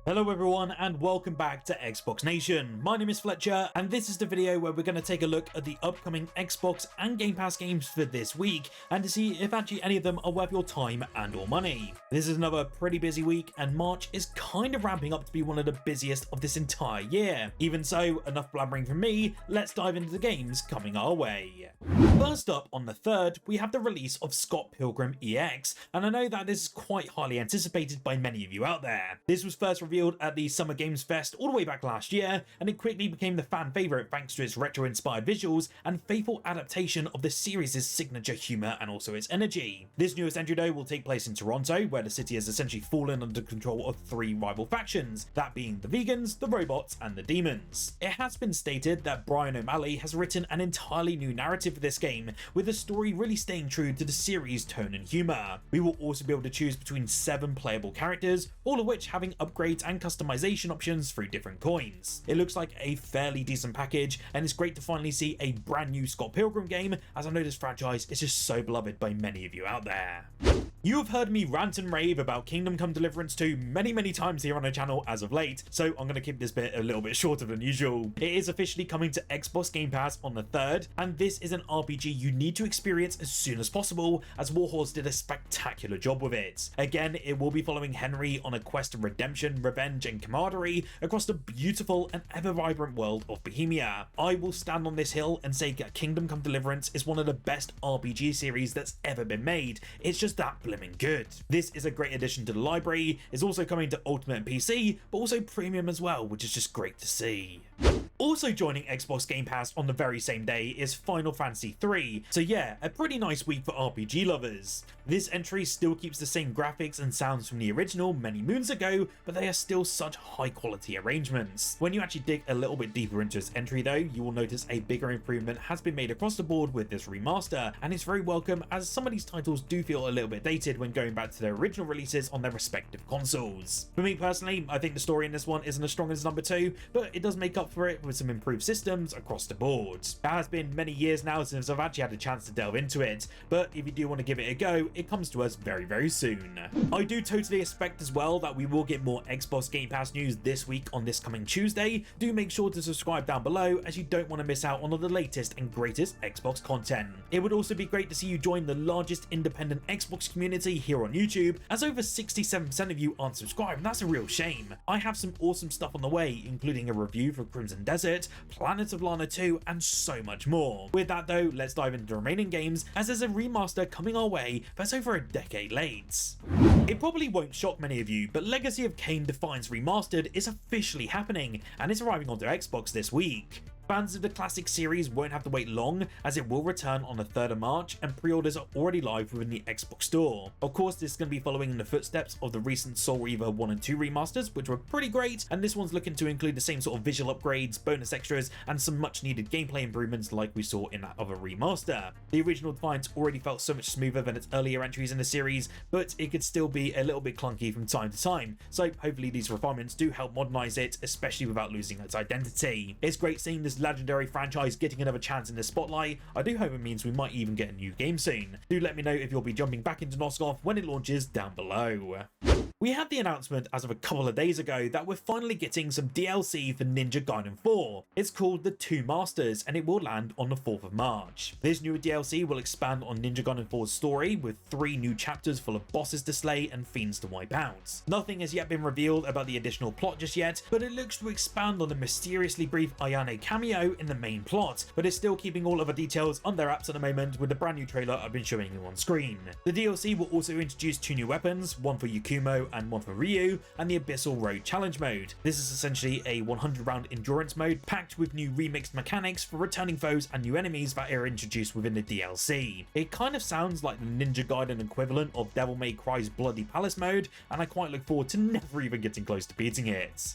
Hello everyone and welcome back to Xbox Nation. My name is Fletcher and this is the video where we're going to take a look at the upcoming Xbox and Game Pass games for this week and to see if actually any of them are worth your time and or money. This is another pretty busy week and March is kind of ramping up to be one of the busiest of this entire year. Even so, enough blabbering from me, let's dive into the games coming our way. First up on the 3rd, we have the release of Pilgrim EX, and I know that this is quite highly anticipated by many of you out there. This was first revealed at the Summer Games Fest all the way back last year, and it quickly became the fan favourite thanks to its retro-inspired visuals and faithful adaptation of the series' signature humour and also its energy. This newest entry though will take place in Toronto, where the city has essentially fallen under control of 3 rival factions, that being the vegans, the robots and the demons. It has been stated that Brian O'Malley has written an entirely new narrative for this game, with the story really staying true to the series' tone and humour. We will also be able to choose between 7 playable characters, all of which having upgrades and customization options through different coins. It looks like a fairly decent package, and it's great to finally see a brand new Scott Pilgrim game, as I know this franchise is just so beloved by many of you out there. You have heard me rant and rave about Kingdom Come Deliverance 2 many times here on the channel as of late, so I'm going to keep this bit a little bit shorter than usual. It is officially coming to Xbox Game Pass on the 3rd, and this is an RPG you need to experience as soon as possible, as Warhorse did a spectacular job with it. Again, it will be following Henry on a quest of redemption, revenge and camaraderie across the beautiful and ever-vibrant world of Bohemia. I will stand on this hill and say that Kingdom Come Deliverance is one of the best RPG series that's ever been made. It's just that good. This is a great addition to the library. It's also coming to Ultimate and PC, but also Premium as well, which is just great to see. Also joining Xbox Game Pass on the very same day is Final Fantasy III, so yeah, a pretty nice week for RPG lovers. This entry still keeps the same graphics and sounds from the original many moons ago, but they are still such high quality arrangements. When you actually dig a little bit deeper into this entry though, you will notice a bigger improvement has been made across the board with this remaster, and it's very welcome as some of these titles do feel a little bit dated when going back to their original releases on their respective consoles. For me personally, I think the story in this one isn't as strong as number 2, but it does make up for it with some improved systems across the board. It has been many years now since I've actually had a chance to delve into it, but if you do want to give it a go, it comes to us very soon. I do totally expect as well that we will get more Xbox Game Pass news this week on this coming Tuesday. Do make sure to subscribe down below as you don't want to miss out on all the latest and greatest Xbox content. It would also be great to see you join the largest independent Xbox community here on YouTube, as over 67% of you aren't subscribed, and that's a real shame. I have some awesome stuff on the way, including a review for Crimson Desert, Planet of Lana 2 and so much more. With that though, let's dive into the remaining games, as there's a remaster coming our way that's over a decade late. It probably won't shock many of you, but Legacy of Kain Defiance Remastered is officially happening and is arriving onto Xbox this week. Fans of the classic series won't have to wait long, as it will return on the 3rd of March and pre-orders are already live within the Xbox store. Of course, this is going to be following in the footsteps of the recent Soul Reaver 1 and 2 remasters, which were pretty great, and this one's looking to include the same sort of visual upgrades, bonus extras, and some much needed gameplay improvements like we saw in that other remaster. The original Defiance already felt so much smoother than its earlier entries in the series, but it could still be a little bit clunky from time to time, so hopefully these refinements do help modernize it, especially without losing its identity. It's great seeing this legendary franchise getting another chance in the spotlight. I do hope it means we might even get a new game soon. Do let me know if you'll be jumping back into Nosgoth when it launches down below. We had the announcement as of a couple of days ago that we're finally getting some DLC for Ninja Gaiden 4. It's called The Two Masters and it will land on the 4th of March. This new DLC will expand on Ninja Gaiden 4's story with 3 new chapters full of bosses to slay and fiends to wipe out. Nothing has yet been revealed about the additional plot just yet, but it looks to expand on the mysteriously brief Ayane cameo in the main plot, but it's still keeping all other details on their apps at the moment with the brand new trailer I've been showing you on screen. The DLC will also introduce 2 new weapons, one for Yakumo and one for Ryu, and the Abyssal Road Challenge mode. This is essentially a 100 round endurance mode packed with new remixed mechanics for returning foes and new enemies that are introduced within the DLC. It kind of sounds like the Ninja Gaiden equivalent of Devil May Cry's Bloody Palace mode, and I quite look forward to never even getting close to beating it.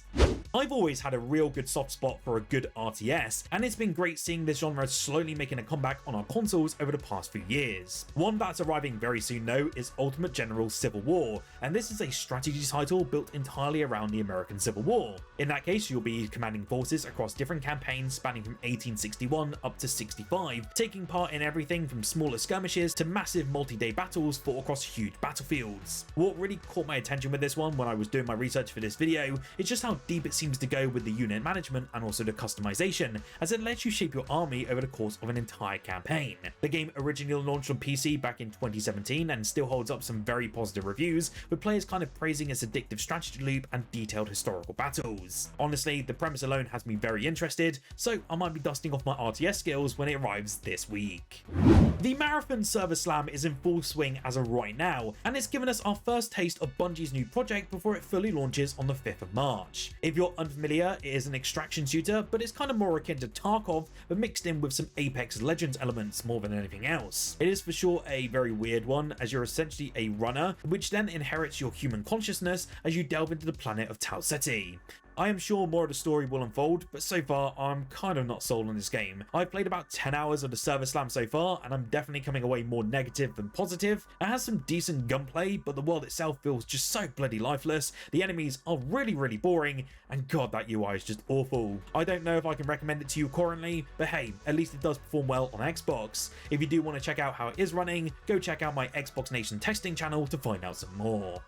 I've always had a real good soft spot for a good RTS, and it's been great seeing this genre slowly making a comeback on our consoles over the past few years. One that's arriving very soon though is Ultimate General Civil War, and this is a strategy title built entirely around the American Civil War. In that case, you'll be commanding forces across different campaigns spanning from 1861 up to 65, taking part in everything from smaller skirmishes to massive multi-day battles fought across huge battlefields. What really caught my attention with this one when I was doing my research for this video is just how deep it seems to go with the unit management and also the customization, as it lets you shape your army over the course of an entire campaign. The game originally launched on PC back in 2017 and still holds up some very positive reviews, with players kind of praising its addictive strategy loop and detailed historical battles. Honestly, the premise alone has me very interested, so I might be dusting off my RTS skills when it arrives this week. The Marathon Server Slam is in full swing as of right now, and it's given us our first taste of Bungie's new project before it fully launches on the 5th of March. If you're unfamiliar, it is an extraction shooter, but it's kind of more akin to Tarkov, but mixed in with some Apex Legends elements more than anything else. It is for sure a very weird one, as you're essentially a runner, which then inherits your human consciousness as you delve into the planet of Tau Ceti. I am sure more of the story will unfold, but so far I'm kind of not sold on this game. I've played about 10 hours of the Server Slam so far, and I'm definitely coming away more negative than positive. It has some decent gunplay, but the world itself feels just so bloody lifeless, the enemies are really boring, and god, that UI is just awful. I don't know if I can recommend it to you currently, but hey, at least it does perform well on Xbox. If you do want to check out how it is running, go check out my Xbox Nation testing channel to find out some more.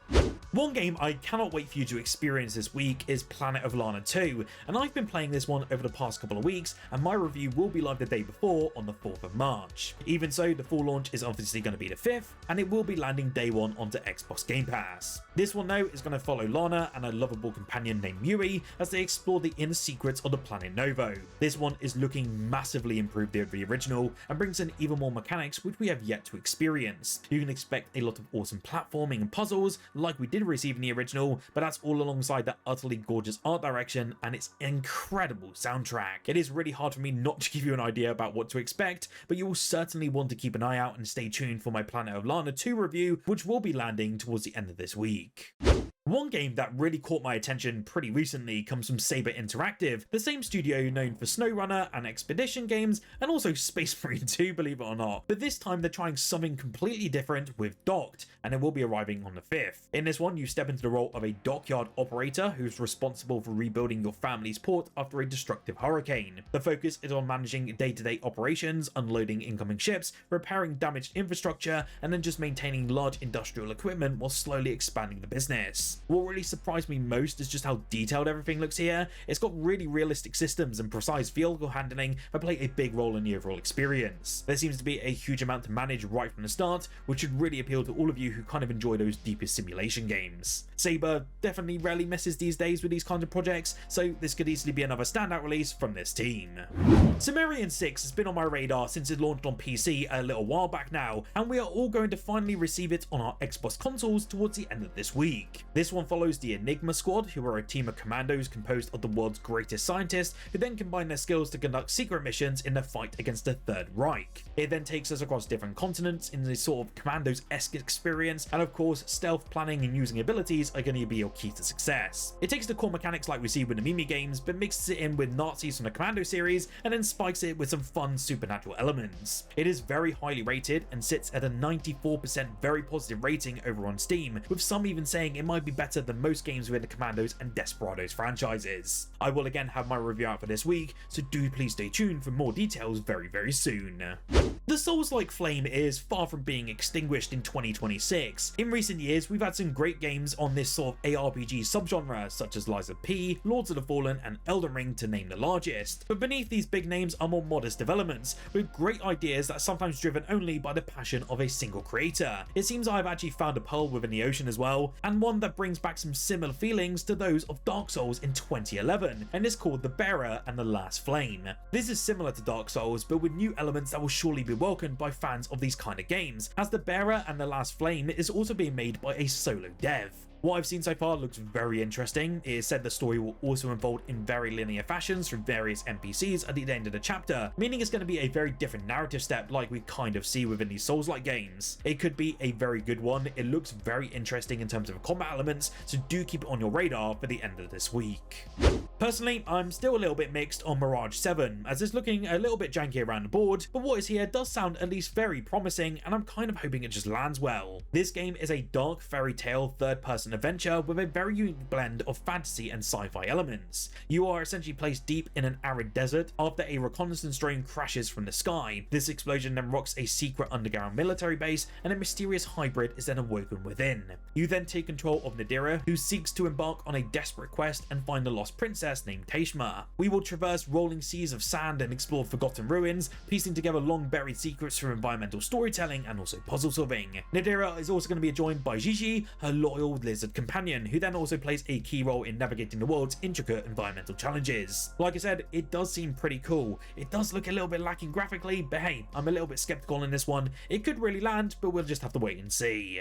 One game I cannot wait for you to experience this week is Planet of Lana 2, and I've been playing this one over the past couple of weeks, and my review will be live the day before on the 4th of March. Even so, the full launch is obviously going to be the 5th, and it will be landing day one onto Xbox Game Pass. This one though is going to follow Lana and a lovable companion named Yui as they explore the inner secrets of the planet Novo. This one is looking massively improved over the original and brings in even more mechanics which we have yet to experience. You can expect a lot of awesome platforming and puzzles like we did receive in the original, but that's all alongside that utterly gorgeous art direction and its incredible soundtrack. It is really hard for me not to give you an idea about what to expect, but you will certainly want to keep an eye out and stay tuned for my Planet of Lana 2 review, which will be landing towards the end of this week. One game that really caught my attention pretty recently comes from Saber Interactive, the same studio known for SnowRunner and Expedition games, and also Space Marine 2, believe it or not. But this time they're trying something completely different with Docked, and it will be arriving on the 5th. In this one, you step into the role of a dockyard operator who's responsible for rebuilding your family's port after a destructive hurricane. The focus is on managing day-to-day operations, unloading incoming ships, repairing damaged infrastructure, and then just maintaining large industrial equipment while slowly expanding the business. What really surprised me most is just how detailed everything looks here. It's got really realistic systems and precise vehicle handling that play a big role in the overall experience. There seems to be a huge amount to manage right from the start, which should really appeal to all of you who kind of enjoy those deepest simulation games. Saber definitely rarely misses these days with these kinds of projects, so this could easily be another standout release from this team. Sumerian 6 has been on my radar since it launched on PC a little while back now, and we are all going to finally receive it on our Xbox consoles towards the end of this week. This one follows the Enigma Squad, who are a team of commandos composed of the world's greatest scientists, who then combine their skills to conduct secret missions in their fight against the Third Reich. It then takes us across different continents in this sort of Commandos-esque experience, and of course, stealth planning and using abilities are going to be your key to success. It takes the core mechanics like we see with the Mimi games, but mixes it in with Nazis from the Commando series, and then spikes it with some fun supernatural elements. It is very highly rated and sits at a 94% very positive rating over on Steam, with some even saying it might be better than most games within the Commandos and Desperados franchises. I will again have my review out for this week, so do please stay tuned for more details very soon. The Souls-like flame is far from being extinguished in 2026. In recent years, we've had some great games on this sort of ARPG subgenre, such as Lies of P, Lords of the Fallen, and Elden Ring to name the largest. But beneath these big names are more modest developments, with great ideas that are sometimes driven only by the passion of a single creator. It seems I've actually found a pearl within the ocean as well, and one that brings back some similar feelings to those of Dark Souls in 2011, and is called The Bearer and the Last Flame. This is similar to Dark Souls, but with new elements that will surely be welcomed by fans of these kind of games, as The Bearer and the Last Flame is also being made by a solo dev. What I've seen so far looks very interesting. It is said the story will also unfold in very linear fashions through various NPCs at the end of the chapter, meaning it's going to be a very different narrative step like we kind of see within these Souls-like games. It could be a very good one. It looks very interesting in terms of combat elements, so do keep it on your radar for the end of this week. Personally, I'm still a little bit mixed on Mirage 7, as it's looking a little bit janky around the board, but what is here does sound at least very promising, and I'm kind of hoping it just lands well. This game is a dark fairy tale third-person adventure with a very unique blend of fantasy and sci-fi elements. You are essentially placed deep in an arid desert after a reconnaissance drone crashes from the sky. This explosion then rocks a secret underground military base, and a mysterious hybrid is then awoken within. You then take control of Nadira, who seeks to embark on a desperate quest and find a lost princess named Tashma. We will traverse rolling seas of sand and explore forgotten ruins, piecing together long buried secrets through environmental storytelling and also puzzle solving. Nadira is also going to be joined by Gigi, her loyal lizard companion, who then also plays a key role in navigating the world's intricate environmental challenges. Like I said, it does seem pretty cool. It does look a little bit lacking graphically, but hey, I'm a little bit skeptical in this one. It could really land, but we'll just have to wait and see.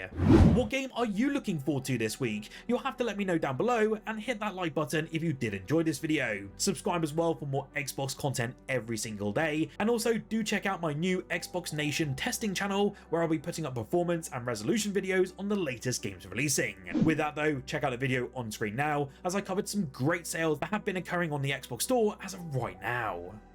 What game are you looking forward to this week? You'll have to let me know down below, and hit that like button if you did enjoy this video. Subscribe as well for more Xbox content every single day, and also do check out my new Xbox Nation testing channel, where I'll be putting up performance and resolution videos on the latest games releasing. With that though, check out the video on screen now, as I covered some great sales that have been occurring on the Xbox store as of right now.